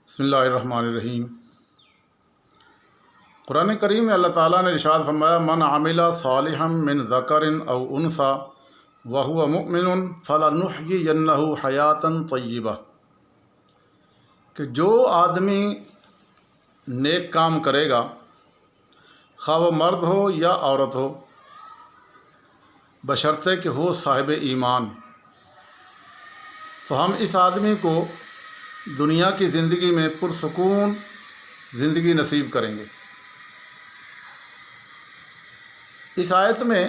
بسم اللہ الرحمن الرحیم۔ قرآن کریم میں اللہ تعالیٰ نے ارشاد فرمایا من عمل صالحا من ذکر او انثی وهو مؤمن فلنحیینہ حیاتا طیبہ، کہ جو آدمی نیک کام کرے گا خواہ وہ مرد ہو یا عورت ہو، بشرطے کہ ہو صاحب ایمان، تو ہم اس آدمی کو دنیا کی زندگی میں پرسکون زندگی نصیب کریں گے۔ اس آیت میں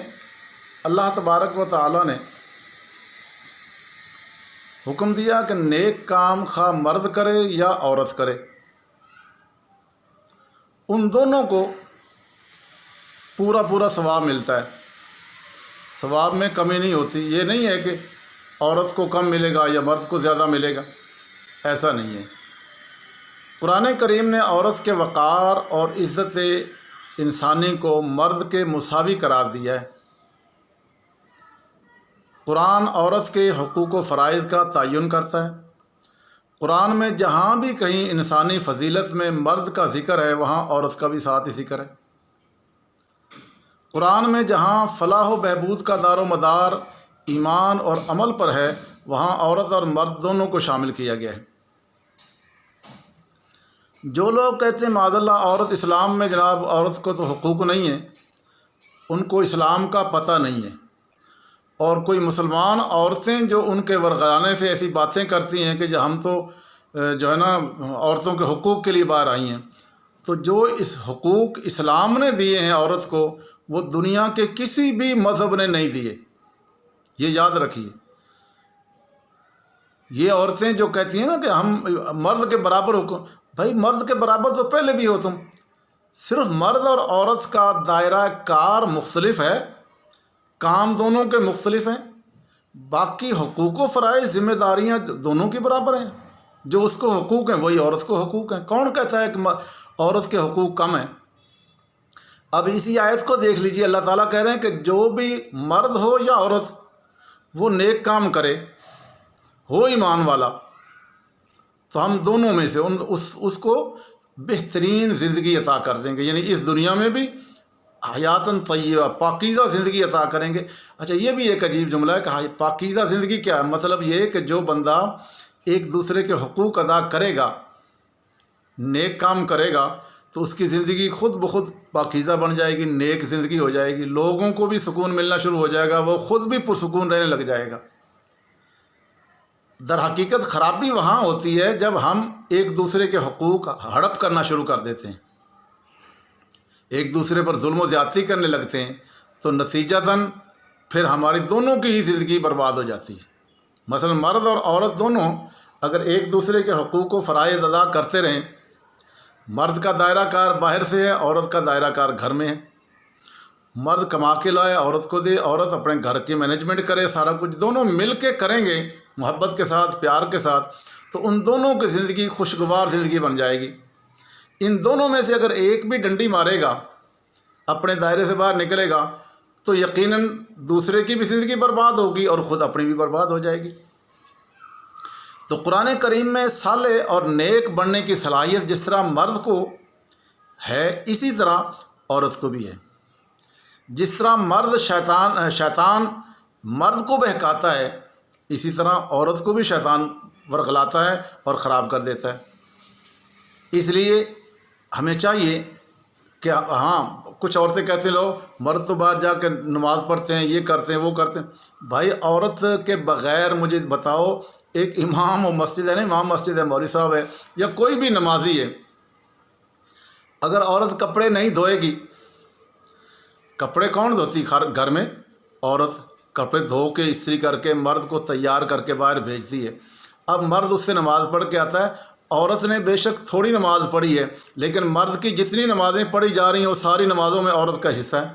اللہ تبارک و تعالی نے حکم دیا کہ نیک کام خواہ مرد کرے یا عورت کرے، ان دونوں کو پورا ثواب ملتا ہے، ثواب میں کمی نہیں ہوتی۔ یہ نہیں ہے کہ عورت کو کم ملے گا یا مرد کو زیادہ ملے گا، ایسا نہیں ہے۔ قرآن کریم نے عورت کے وقار اور عزت انسانی کو مرد کے مساوی قرار دیا ہے۔ قرآن عورت کے حقوق و فرائض کا تعین کرتا ہے۔ قرآن میں جہاں بھی کہیں انسانی فضیلت میں مرد کا ذکر ہے، وہاں عورت کا بھی ساتھ ہی ذکر ہے۔ قرآن میں جہاں فلاح و بہبود کا دار و مدار ایمان اور عمل پر ہے، وہاں عورت اور مرد دونوں کو شامل کیا گیا ہے۔ جو لوگ کہتے ہیں معاذ اللہ عورت اسلام میں جناب عورت کو تو حقوق نہیں ہے، ان کو اسلام کا پتہ نہیں ہے، اور کوئی مسلمان عورتیں جو ان کے ورغلانے سے ایسی باتیں کرتی ہیں کہ جو ہم تو جو ہے نا عورتوں کے حقوق کے لیے باہر آئی ہیں، تو جو اس حقوق اسلام نے دیے ہیں عورت کو، وہ دنیا کے کسی بھی مذہب نے نہیں دیے، یہ یاد رکھیے۔ یہ عورتیں جو کہتی ہیں نا کہ ہم مرد کے برابر حکم، بھائی مرد کے برابر تو پہلے بھی ہو تم، صرف مرد اور عورت کا دائرہ کار مختلف ہے، کام دونوں کے مختلف ہیں، باقی حقوق و فرائض ذمہ داریاں دونوں کی برابر ہیں۔ جو اس کو حقوق ہیں وہی عورت کو حقوق ہیں۔ کون کہتا ہے کہ عورت کے حقوق کم ہیں؟ اب اسی آیت کو دیکھ لیجئے، اللہ تعالیٰ کہہ رہے ہیں کہ جو بھی مرد ہو یا عورت وہ نیک کام کرے، ہو ایمان والا، تو ہم دونوں میں سے اس کو بہترین زندگی عطا کر دیں گے، یعنی اس دنیا میں بھی حیاتاً طیبہ پاکیزہ زندگی عطا کریں گے۔ اچھا، یہ بھی ایک عجیب جملہ ہے کہ پاکیزہ زندگی کیا ہے؟ مطلب یہ کہ جو بندہ ایک دوسرے کے حقوق ادا کرے گا، نیک کام کرے گا، تو اس کی زندگی خود بخود پاکیزہ بن جائے گی، نیک زندگی ہو جائے گی، لوگوں کو بھی سکون ملنا شروع ہو جائے گا، وہ خود بھی پرسکون رہنے لگ جائے گا۔ در حقیقت خرابی وہاں ہوتی ہے جب ہم ایک دوسرے کے حقوق ہڑپ کرنا شروع کر دیتے ہیں، ایک دوسرے پر ظلم و زیادتی کرنے لگتے ہیں، تو نتیجتاً پھر ہماری دونوں کی ہی زندگی برباد ہو جاتی ہے۔ مثلا مرد اور عورت دونوں اگر ایک دوسرے کے حقوق و فرائض ادا کرتے رہیں، مرد کا دائرہ کار باہر سے ہے، عورت کا دائرہ کار گھر میں ہے، مرد کما کے لائے عورت کو دے، عورت اپنے گھر کی مینجمنٹ کرے، سارا کچھ دونوں مل کے کریں گے محبت کے ساتھ، پیار کے ساتھ، تو ان دونوں کی زندگی خوشگوار زندگی بن جائے گی۔ ان دونوں میں سے اگر ایک بھی ڈنڈی مارے گا، اپنے دائرے سے باہر نکلے گا، تو یقیناً دوسرے کی بھی زندگی برباد ہوگی اور خود اپنی بھی برباد ہو جائے گی۔ تو قرآن کریم میں صالح اور نیک بننے کی صلاحیت جس طرح مرد کو ہے، اسی طرح عورت کو بھی ہے۔ جس طرح شیطان مرد کو بہکاتا ہے، اسی طرح عورت کو بھی شیطان ورغلاتا ہے اور خراب کر دیتا ہے۔ اس لیے ہمیں چاہیے کہ ہاں، کچھ عورتیں کہتے لو مرد تو باہر جا کے نماز پڑھتے ہیں، یہ کرتے ہیں، وہ کرتے ہیں۔ بھائی عورت کے بغیر مجھے بتاؤ، ایک امام و مسجد ہے نا، امام مسجد ہے، مولوی صاحب ہے، یا کوئی بھی نمازی ہے، اگر عورت کپڑے نہیں دھوئے گی، کپڑے کون دھوتی گھر میں؟ عورت کپڑے دھو کے استری کر کے مرد کو تیار کر کے باہر بھیجتی ہے۔ اب مرد اس سے نماز پڑھ کے آتا ہے، عورت نے بے شک تھوڑی نماز پڑھی ہے، لیکن مرد کی جتنی نمازیں پڑھی جا رہی ہیں وہ ساری نمازوں میں عورت کا حصہ ہے۔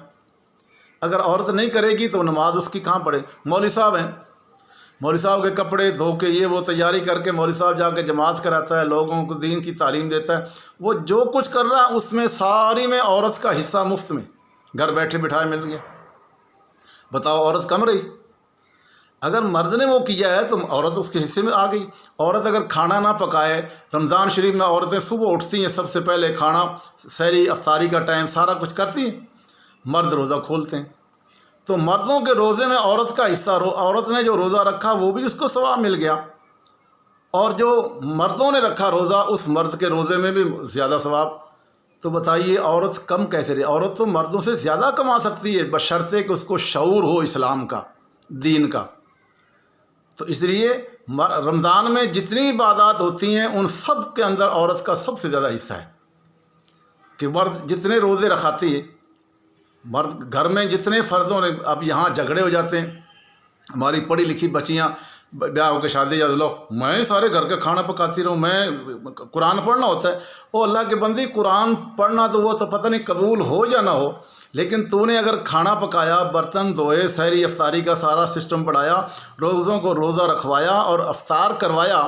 اگر عورت نہیں کرے گی تو نماز اس کی کہاں پڑھے؟ مولوی صاحب ہیں، مولوی صاحب کے کپڑے دھو کے یہ وہ تیاری کر کے مولوی صاحب جا کے جماعت کراتا ہے، لوگوں کو دین کی تعلیم دیتا ہے، وہ جو کچھ کر رہا ہے اس میں ساری میں عورت کا حصہ مفت میں گھر بیٹھے بٹھائے مل گیا۔ بتاؤ عورت کم رہی؟ اگر مرد نے وہ کیا ہے تو عورت اس کے حصے میں آ گئی. عورت اگر کھانا نہ پکائے، رمضان شریف میں عورتیں صبح اٹھتی ہیں، سب سے پہلے کھانا، سحری، افطاری کا ٹائم سارا کچھ کرتی ہیں، مرد روزہ کھولتے ہیں. تو مردوں کے روزے میں عورت کا حصہ، عورت نے جو روزہ رکھا وہ بھی اس کو ثواب مل گیا، اور جو مردوں نے رکھا روزہ اس مرد کے روزے میں بھی زیادہ ثواب. تو بتائیے عورت کم کیسے رہے؟ عورت تو مردوں سے زیادہ کما سکتی ہے، بشرطے کہ اس کو شعور ہو اسلام کا، دین کا. تو اس لیے رمضان میں جتنی عبادات ہوتی ہیں ان سب کے اندر عورت کا سب سے زیادہ حصہ ہے. کہ مرد جتنے روزے رکھاتی ہے، مرد گھر میں جتنے فردوں نے، اب یہاں جھگڑے ہو جاتے ہیں، ہماری پڑھی لکھی بچیاں بیاہ ہو کے شادی یا لو، میں سارے گھر کا کھانا پکاتی رہوں، میں قرآن پڑھنا ہوتا ہے. او اللہ کے بندی، قرآن پڑھنا تو وہ تو پتہ نہیں قبول ہو یا نہ ہو، لیکن تو نے اگر کھانا پکایا، برتن دھوئے، سحری افطاری کا سارا سسٹم پڑھایا، روزوں کو روزہ رکھوایا اور افطار کروایا،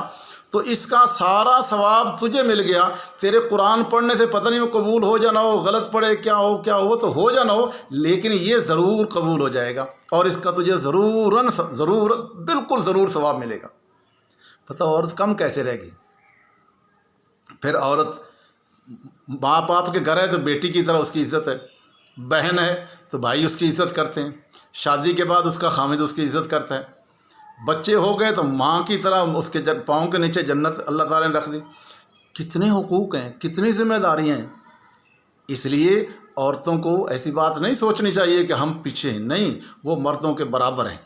تو اس کا سارا ثواب تجھے مل گیا. تیرے قرآن پڑھنے سے پتہ نہیں وہ قبول ہو یا نہ ہو، غلط پڑھے کیا ہو تو ہو یا نہ ہو، لیکن یہ ضرور قبول ہو جائے گا اور اس کا تجھے ضرور بالکل ضرور ثواب ملے گا. پتہ عورت کم کیسے رہے گی؟ پھر عورت ماں باپ کے گھر ہے تو بیٹی کی طرح اس کی عزت ہے، بہن ہے تو بھائی اس کی عزت کرتے ہیں، شادی کے بعد اس کا خامد اس کی عزت کرتا ہے، بچے ہو گئے تو ماں کی طرح اس کے پاؤں کے نیچے جنت اللہ تعالیٰ نے رکھ دی. کتنے حقوق ہیں، کتنی ذمہ داریاں ہیں. اس لیے عورتوں کو ایسی بات نہیں سوچنی چاہیے کہ ہم پیچھے ہیں، نہیں، وہ مردوں کے برابر ہیں.